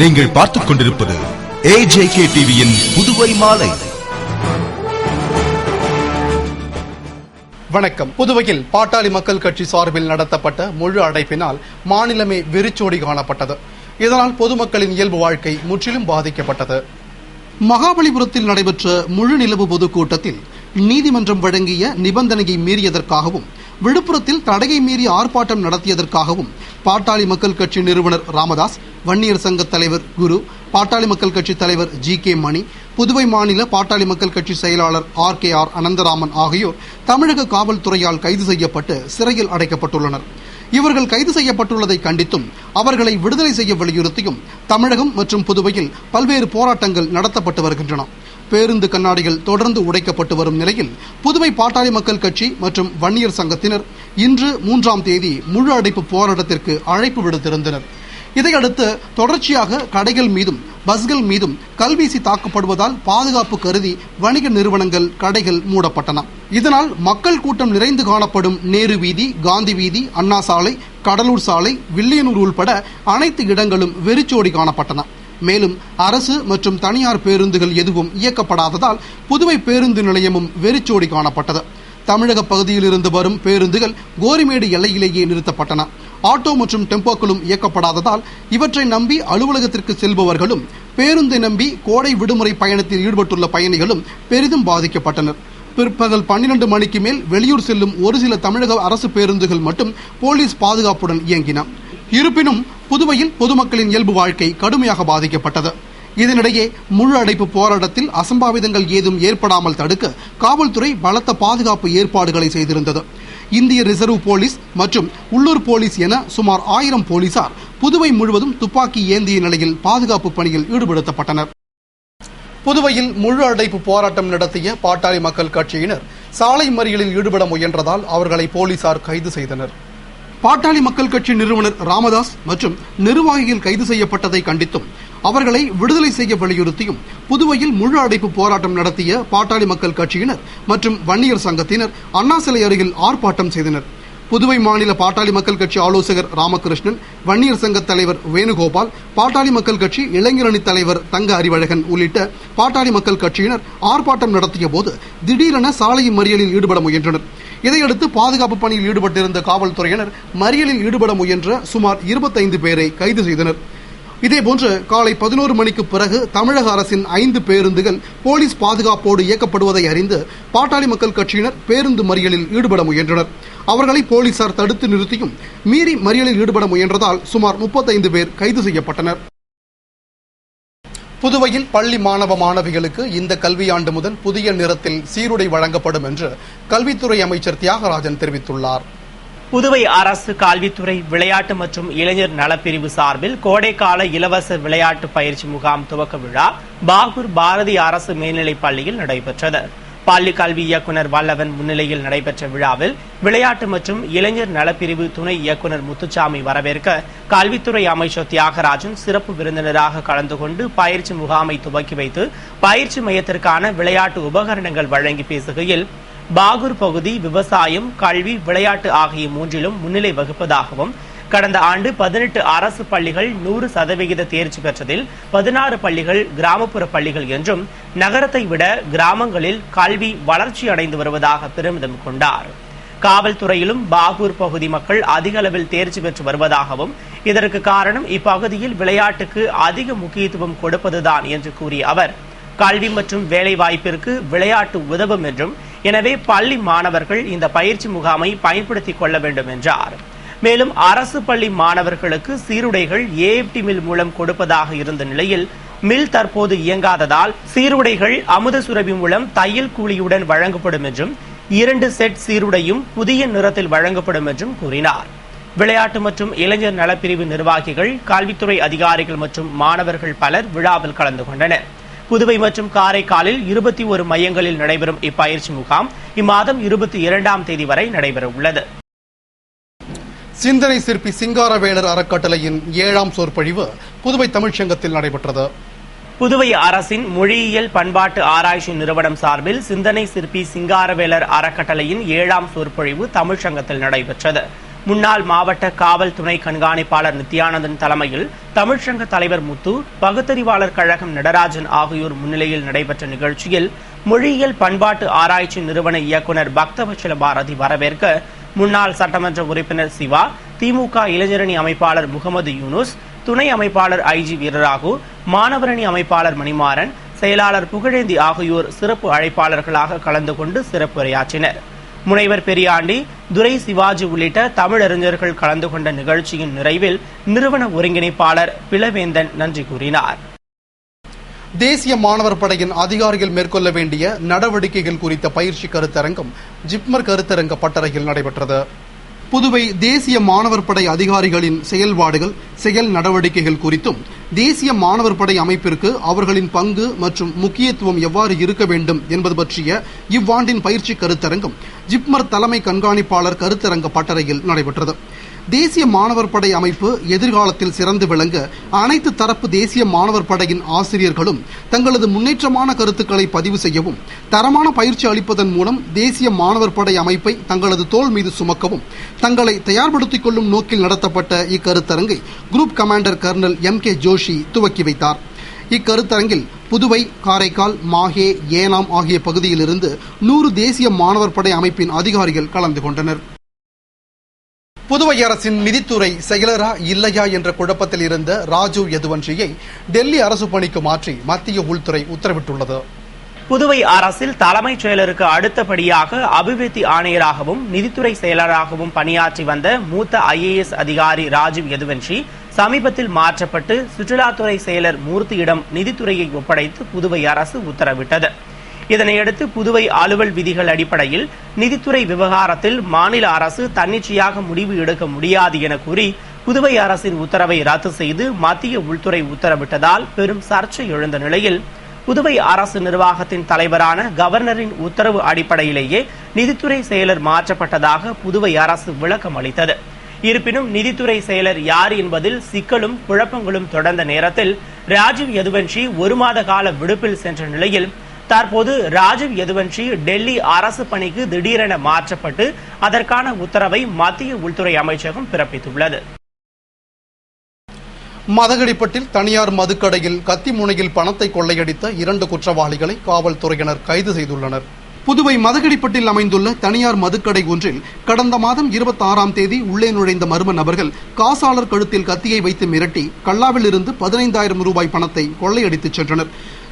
நீங்கள் பார்த்துக் கொண்டிருப்பது AJK டிவியின் புதுவை மாலை. வணக்கம். புதுவையில் பாட்டாளி மக்கள் கட்சி சார்பில் நடத்தப்பட்ட முழு அடைப்பினால் மாநிலமே வெறிச்சோடி காணப்பட்டது. இதனால் பொதுமக்களின் இயல்பு வாழ்க்கை முற்றிலும் பாதிக்கப்பட்டது. மகாபலிபுரத்தில் நடைபெற்ற முழு நிலவு பொதுக்கூட்டத்தில் நீதிமன்றம் வழங்கிய நிபந்தனையை மீறியதற்காகவும் விழுப்புரத்தில் தடையை மீறி ஆர்ப்பாட்டம் நடத்தியதற்காகவும் பாட்டாளி மக்கள் கட்சி நிறுவனர் ராமதாஸ், வன்னியர் சங்க தலைவர் குரு, பாட்டாளி மக்கள் கட்சி தலைவர் GK மணி, புதுவை மாநில பாட்டாளி மக்கள் கட்சி செயலாளர் RKR அனந்தராமன் ஆகியோர் தமிழக காவல்துறையால் கைது செய்யப்பட்டு சிறையில் அடைக்கப்பட்டுள்ளனர். இவர்கள் கைது செய்யப்பட்டுள்ளதை கண்டித்தும் அவர்களை விடுதலை செய்ய வலியுறுத்தியும் தமிழகம் மற்றும் புதுவையில் பல்வேறு போராட்டங்கள் நடத்தப்பட்டு வருகின்றன. பேருந்து கண்ணாடிகள் தொடர்ந்து உடைக்கப்பட்டு வரும் நிலையில் புதுவை பாட்டாளி மக்கள் கட்சி மற்றும் வன்னியர் சங்கத்தினர் இன்று 3ஆம் தேதி முழு அடைப்பு போராட்டத்திற்கு அழைப்பு விடுத்திருந்தனர். இதையடுத்து தொடர்ச்சியாக கடைகள் மீதும் பஸ்கள் மீதும் கல்வீசி தாக்கப்படுவதால் பாதுகாப்பு கருதி வணிக நிறுவனங்கள், கடைகள் மூடப்பட்டன. இதனால் மக்கள் கூட்டம் நிறைந்து காணப்படும் நேரு வீதி, காந்தி வீதி, அண்ணா சாலை, கடலூர் சாலை, வில்லியனூர் உள்பட அனைத்து இடங்களும் வெறிச்சோடி காணப்பட்டன. மேலும் அரசு மற்றும் தனியார் பேருந்துகள் எதுவும் இயக்கப்படாததால் புதுவை பேருந்து நிலையமும் வெறிச்சோடி காணப்பட்டது. தமிழக பகுதியில் இருந்து வரும் பேருந்துகள் கோரிமேடு எல்லையிலேயே நிறுத்தப்பட்டன. ஆட்டோ மற்றும் டெம்போக்களும் இயக்கப்படாததால் இவற்றை நம்பி அலுவலகத்திற்கு செல்பவர்களும் பேருந்தை நம்பி கோடை விடுமுறை பயணத்தில் ஈடுபட்டுள்ள பயணிகளும் பெரிதும் பாதிக்கப்பட்டனர். பிற்பகல் 12 மணிக்கு மேல் வெளியூர் செல்லும் ஒரு சில தமிழக அரசு பேருந்துகள் மட்டும் போலீஸ் பாதுகாப்புடன் இயங்கின. இருப்பினும் புதுவையில் பொதுமக்களின் இயல்பு வாழ்க்கை கடுமையாக பாதிக்கப்பட்டது. இதனிடையே முழு அடைப்பு போராட்டத்தில் அசம்பாவிதங்கள் ஏதும் ஏற்படாமல் தடுக்க காவல்துறை பலத்த பாதுகாப்பு ஏற்பாடுகளை செய்திருந்தது. இந்திய ரிசர்வ் போலீஸ் மற்றும் உள்ளூர் போலீஸ் என சுமார் 1000 போலீசார் புதுவை முழுவதும் துப்பாக்கி ஏந்திய நிலையில் பாதுகாப்பு பணியில் ஈடுபடுத்தப்பட்டனர். புதுவையில் முழு அடைப்பு போராட்டம் நடத்திய பாட்டாளி மக்கள் கட்சியினர் சாலை மறியலில் ஈடுபட முயன்றதால் அவர்களை போலீசார் கைது செய்தனர். பாட்டாளி மக்கள் கட்சி நிறுவனர் ராமதாஸ் மற்றும் நிர்வாகிகள் கைது செய்யப்பட்டதை கண்டித்தும் அவர்களை விடுதலை செய்ய வலியுறுத்தியும் புதுவையில் முழு அடைப்பு போராட்டம் நடத்திய பாட்டாளி மக்கள் கட்சியினர் மற்றும் வன்னியர் சங்கத்தினர் அண்ணா சிலை அருகில் ஆர்ப்பாட்டம் செய்தனர். புதுவை மாநில பாட்டாளி மக்கள் கட்சி ஆலோசகர் ராமகிருஷ்ணன், வன்னியர் சங்க தலைவர் வேணுகோபால், பாட்டாளி மக்கள் கட்சி இளைஞரணி தலைவர் தங்க அறிவழகன் உள்ளிட்ட பாட்டாளி மக்கள் கட்சியினர் ஆர்ப்பாட்டம் நடத்திய போது திடீரென சாலை மறியலில் ஈடுபட முயன்றனர். இதையடுத்து பாதுகாப்பு பணியில் ஈடுபட்டிருந்த காவல்துறையினர் மறியலில் ஈடுபட முயன்ற சுமார் 25 பேரை கைது செய்தனர். இதேபோன்று காலை 11 மணிக்கு பிறகு தமிழக அரசின் 5 பேருந்துகள் போலீஸ் பாதுகாப்போடு இயக்கப்படுவதை அறிந்து பாட்டாளி மக்கள் கட்சியினர் பேருந்து மறியலில் ஈடுபட முயன்றனர். அவர்களை போலீசார் தடுத்து நிறுத்தியும் மீறி மறியலில் ஈடுபட முயன்றதால் சுமார் 35 பேர் கைது செய்யப்பட்டனர். புதுவையில் பள்ளி மாணவ மாணவிகளுக்கு இந்த கல்வியாண்டு முதல் புதிய நிறத்தில் சீருடை வழங்கப்படும் என்று கல்வித்துறை அமைச்சர் தியாகராஜன் தெரிவித்துள்ளார். புதுவை அரசு கல்வித்துறை விளையாட்டு மற்றும் இளைஞர் நலப்பிரிவு சார்பில் கோடைக்கால இலவச விளையாட்டு பயிற்சி முகாம் துவக்க விழா பாகூர் பாரதி அரசு மேல்நிலைப் பள்ளியில் நடைபெற்றது. பள்ளி கல்வி இயக்குநர் வல்லவன் முன்னிலையில் நடைபெற்ற விழாவில் விளையாட்டு மற்றும் இளைஞர் நலப்பிரிவு துணை இயக்குநர் முத்துசாமி வரவேற்க கல்வித்துறை அமைச்சர் தியாகராஜன் சிறப்பு விருந்தினராக கலந்து கொண்டு பயிற்சி முகாமை துவக்கி வைத்து பயிற்சி மையத்திற்கான விளையாட்டு உபகரணங்கள் வழங்கி பேசுகையில், பாகூர் பகுதி விவசாயம், கல்வி, விளையாட்டு ஆகிய மூன்றிலும் முன்னிலை வகிப்பதாகவும் கடந்த ஆண்டு 18 அரசு பள்ளிகள் 100% தேர்ச்சி பெற்றதில் 16 பள்ளிகள் கிராமப்புற பள்ளிகள் என்றும் நகரத்தை விட கிராமங்களில் கல்வி வளர்ச்சி அடைந்து வருவதாக பெருமிதம் கொண்டார். காவல்துறையிலும் பாகூர் பகுதி மக்கள் அதிக அளவில் தேர்ச்சி பெற்று வருவதாகவும் இதற்கு காரணம் இப்பகுதியில் விளையாட்டுக்கு அதிக முக்கியத்துவம் கொடுப்பதுதான் என்று கூறிய அவர், கல்வி மற்றும் வேலை வாய்ப்பிற்கு விளையாட்டு உதவும் என்றும் எனவே பள்ளி மாணவர்கள் இந்த பயிற்சி முகாமை பயன்படுத்திக் கொள்ள வேண்டும் என்றார். மேலும் அரசு பள்ளி மாணவர்களுக்கு சீருடைகள் AFT மில் மூலம் கொடுப்பதாக இருந்த நிலையில் மில் தற்போது இயங்காததால் சீருடைகள் அமுத சுரபி மூலம் தையல் கூலியுடன் வழங்கப்படும் என்றும் 2 செட் சீருடையும் புதிய நிறத்தில் வழங்கப்படும் என்றும் கூறினார். விளையாட்டு மற்றும் இளைஞர் நலப்பிரிவு நிர்வாகிகள், கல்வித்துறை அதிகாரிகள் மற்றும் மாணவர்கள் பலர் விழாவில் கலந்து கொண்டனர். புதுவை மற்றும் காரைக்காலில் 21 மையங்களில் நடைபெறும் இப்பயிற்சி முகாம் இம்மாதம் 22ஆம் தேதி வரை நடைபெற உள்ளது. சிந்தனை சிற்பி சிங்காரவேலர் அறக்கட்டளையின் 7ஆம் சொற்பொழிவு புதுவை தமிழ்ச்சங்கத்தில் நடைபெற்றது. புதுவை அரசின் மொழியியல் பண்பாட்டு ஆராய்ச்சி நிறுவனம் சார்பில் சிந்தனை சிற்பி சிங்காரவேலர் அறக்கட்டளையின் 7ஆம் சொற்பொழிவு தமிழ்ச்சங்கத்தில் நடைபெற்றது. முன்னாள் மாவட்ட காவல் துணை கண்காணிப்பாளர் நித்யானந்தன் தலைமையில் தமிழ்ச்சங்க தலைவர் முத்து, பகுத்தறிவாளர் கழகம் நடராஜன் ஆகியோர் முன்னிலையில் நடைபெற்ற நிகழ்ச்சியில் மொழியியல் பண்பாட்டு ஆராய்ச்சி நிறுவன இயக்குநர் பக்தவச்சல பாரதி வரவேற்க முன்னாள் சட்டமன்ற உறுப்பினர் சிவா, திமுக இளைஞரணி அமைப்பாளர் முகமது யூனுஸ், துணை அமைப்பாளர் ஐஜி வீரராகு, மாணவரணி அமைப்பாளர் மணிமாறன், செயலாளர் புகழேந்தி ஆகியோர் சிறப்பு அழைப்பாளர்களாக கலந்து கொண்டு சிறப்புரையாற்றினர். முனைவர் பெரியாண்டி, துரை சிவாஜி உள்ளிட்ட தமிழறிஞர்கள் கலந்து கொண்ட நிகழ்ச்சியின் நிறைவில் நிறுவன ஒருங்கிணைப்பாளர் பிளவேந்தன் நன்றி கூறினார். தேசிய மாணவர் படையின் அதிகாரிகள் மேற்கொள்ள வேண்டிய நடவடிக்கைகள் குறித்த பயிற்சி கருத்தரங்கம் ஜிப்மர் கருத்தரங்க பட்டறையில் நடைபெற்றது. புதுவை தேசிய மாணவர் படை அதிகாரிகளின் செயல்பாடுகள், செயல் நடவடிக்கைகள் குறித்தும் தேசிய மாணவர் படை அமைப்பிற்கு அவர்களின் பங்கு மற்றும் முக்கியத்துவம் எவ்வாறு இருக்க வேண்டும் என்பது பற்றிய இவ்வாண்டின் பயிற்சி கருத்தரங்கம் ஜிப்மர் தலைமை கண்காணிப்பாளர் கருத்தரங்க பட்டறையில் நடைபெற்றது. தேசிய மாணவர் படை அமைப்பு எதிர்காலத்தில் சிறந்து விளங்க அனைத்து தரப்பு தேசிய மாணவர் படையின் ஆசிரியர்களும் தங்களது முன்னேற்றமான கருத்துக்களை பதிவு செய்யவும், தரமான பயிற்சி அளிப்பதன் மூலம் தேசிய மாணவர் படை அமைப்பை தங்களது தோள் மீது சுமக்கவும் தங்களை தயார்படுத்திக் கொள்ளும் நோக்கில் நடத்தப்பட்ட இக்கருத்தரங்கை group commander colonel MK Joshi துவக்கி வைத்தார். இக்கருத்தரங்கில் புதுவை, காரைக்கால், மாஹே, ஏனாம் ஆகிய பகுதியிலிருந்து 100 தேசிய மாணவர் படை அமைப்பின் அதிகாரிகள் கலந்து கொண்டனர். புதுவை அரசின் நிதித்துறை செயலரா இல்லையா என்ற குழப்பத்தில் இருந்த ராஜீவ் யதுவன்ஷியை டெல்லி அரசு பணிக்கு மாற்றி மத்திய உள்துறை உத்தரவிட்டுள்ளது. புதுவை அரசில் தலைமைச் செயலருக்கு அடுத்தபடியாக அபிவிருத்தி ஆணையராகவும் நிதித்துறை செயலராகவும் பணியாற்றி வந்த மூத்த IAS அதிகாரி ராஜீவ் யதுவன்ஷி சமீபத்தில் மாற்றப்பட்டு சுற்றுலாத்துறை செயலர் மூர்த்தியிடம் நிதித்துறையை ஒப்படைத்து புதுவை அரசு உத்தரவிட்டது. இதனையடுத்து புதுவை அலுவல் விதிகள் அடிப்படையில் நிதித்துறை விவகாரத்தில் மாநில அரசு தன்னிச்சையாக முடிவு எடுக்க முடியாது என கூறி புதுவை அரசின் உத்தரவை ரத்து செய்து மத்திய உள்துறை உத்தரவிட்டதால் பெரும் சர்ச்சை எழுந்த நிலையில் புதுவை அரசு நிர்வாகத்தின் தலைவரான கவர்னரின் உத்தரவு அடிப்படையிலேயே நிதித்துறை செயலர் மாற்றப்பட்டதாக புதுவை அரசு விளக்கம் அளித்தது. இருப்பினும் நிதித்துறை செயலர் யார் என்பதில் சிக்கலும் குழப்பங்களும் தொடர்ந்த நேரத்தில் ராஜீவ் யதுவன்ஷி 1 மாத கால விடுப்பில் சென்ற நிலையில் தற்போது ராஜீவ் யதுவன்ஷி டெல்லி அரசு பணிக்கு திடீரென மாற்றப்பட்டு அதற்கான உத்தரவை மத்திய உள்துறை அமைச்சகம் பிறப்பித்துள்ளது. மதகடிப்பட்டில் தனியார் மதுக்கடையில் கத்தி முனையில் பணத்தை கொள்ளையடித்த 2 குற்றவாளிகளை காவல்துறையினர் கைது செய்துள்ளனர். புதுவை மதகடிப்பட்டில் அமைந்துள்ள தனியார் மதுக்கடை ஒன்றில் கடந்த மாதம் 26ஆம் தேதி உள்ளே நுழைந்த மர்ம நபர்கள் காசாளர் கழுத்தில் கத்தியை வைத்து மிரட்டி கல்லாவில் இருந்து 15,000 ரூபாய் பணத்தை கொள்ளையடித்துச் சென்றனர்.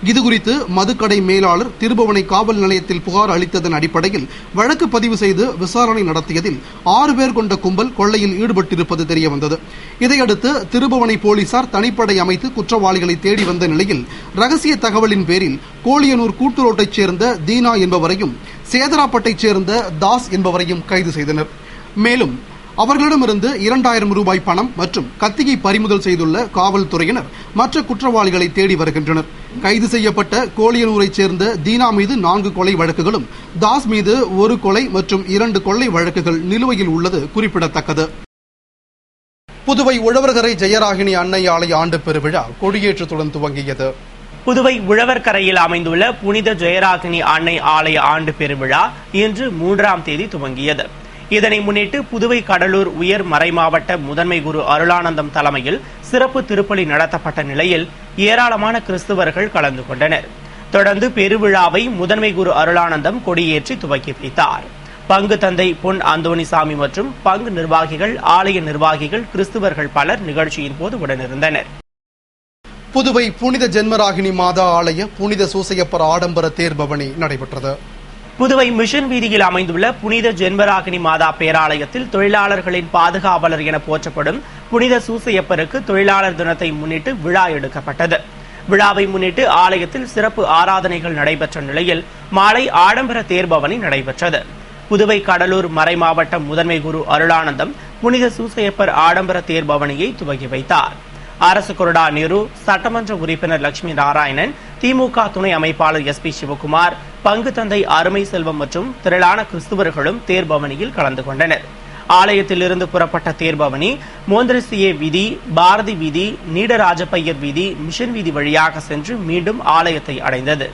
இதுகுறித்து மதுக்கடை மேலாளர் திருபுவனை காவல் நிலையத்தில் புகார் அளித்ததன் அடிப்படையில் வழக்கு பதிவு செய்து விசாரணை நடத்தியதில் 6 பேர் கொண்ட கும்பல் கொள்ளையில் ஈடுபட்டிருப்பது தெரியவந்தது. இதையடுத்து திருபுவனை போலீசார் தனிப்படை அமைத்து குற்றவாளிகளை தேடி வந்த நிலையில் ரகசிய தகவலின் பேரில் கோலியனூர் கூட்டுரோட்டைச் சேர்ந்த தீனா என்பவரையும் சேதராப்பட்டைச் சேர்ந்த தாஸ் என்பவரையும் கைது செய்தனர். மேலும் அவர்களிடமிருந்து 2,000 ரூபாய் பணம் மற்றும் கத்தியை பறிமுதல் செய்துள்ள காவல்துறையினர் மற்ற குற்றவாளிகளை தேடி வருகின்றனர். கைது செய்யப்பட்ட கோலியனூரைச் சேர்ந்த தீனா மீது 4 கொலை வழக்குகளும், தாஸ் மீது 1 கொலை மற்றும் 2 கொள்ளை வழக்குகள் நிலுவையில் உள்ளது குறிப்பிடத்தக்கது. புதுவை உழவர்கரை ஜெயராகினி அன்னை ஆலய ஆண்டு பெருவிழா கொடியேற்றத்துடன் துவங்கியது. புதுவை உழவர்கரையில் அமைந்துள்ள புனித ஜெயராகினி அன்னை ஆலய ஆண்டு பெருவிழா இன்று 3ஆம் தேதி துவங்கியது. இதனை முன்னிட்டு புதுவை கடலூர் உயர் மறைமாவட்ட முதன்மை குரு அருளானந்தம் தலைமையில் சிறப்பு திருப்பலி நடத்தப்பட்ட நிலையில் ஏராளமான கிறிஸ்துவர்கள் கலந்து கொண்டனர். தொடர்ந்து பெருவிழாவை முதன்மை குரு அருளானந்தம் கொடியேற்றி துவக்கி வைத்தார். பங்கு தந்தை பொன் அந்தோணிசாமி மற்றும் பங்கு நிர்வாகிகள், ஆலய நிர்வாகிகள், கிறிஸ்துவர்கள் பலர் நிகழ்ச்சியின் போது உடனிருந்தனர். புதுவை புனித ஜென்மராகினி மாதா ஆலய புனித சூசையப்பர் ஆடம்பர தேர்பவனி நடைபெற்றது. புதுவை மிஷன் வீதியில் அமைந்துள்ள புனித ஜென்மராகினி மாதா பேராலயத்தில் தொழிலாளர்களின் பாதுகாவலர் என போற்றப்படும் புனித சூசையப்பருக்கு தொழிலாளர் தினத்தை முன்னிட்டு விழா எடுக்கப்பட்டது. விழாவை முன்னிட்டு ஆலயத்தில் சிறப்பு ஆராதனைகள் நடைபெற்ற நிலையில் மாலை ஆடம்பர தேர்பவனி நடைபெற்றது. புதுவை கடலூர் மறைமாவட்ட முதன்மை குரு அருளானந்தம் புனித சூசையப்பர் ஆடம்பர தேர்பவனியை துவக்கி வைத்தார். அரசு கொறடா நேரு, சட்டமன்ற உறுப்பினர் லட்சுமி நாராயணன், திமுக துணை அமைப்பாளர் SP சிவகுமார், பங்கு தந்தை அருமை செல்வம் மற்றும் திரளான கிறிஸ்துவர்களும் தேர்பவனியில் கலந்து கொண்டனர். ஆலயத்திலிருந்து புறப்பட்ட தேர்பவனி மோந்திரசியே வீதி, பாரதி வீதி, நீடராஜப்பையர் வீதி, மிஷன் வீதி வழியாக சென்று மீண்டும் ஆலயத்தை அடைந்தது.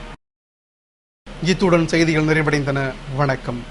இத்துடன் செய்திகள் நிறைவடைந்தன. வணக்கம்.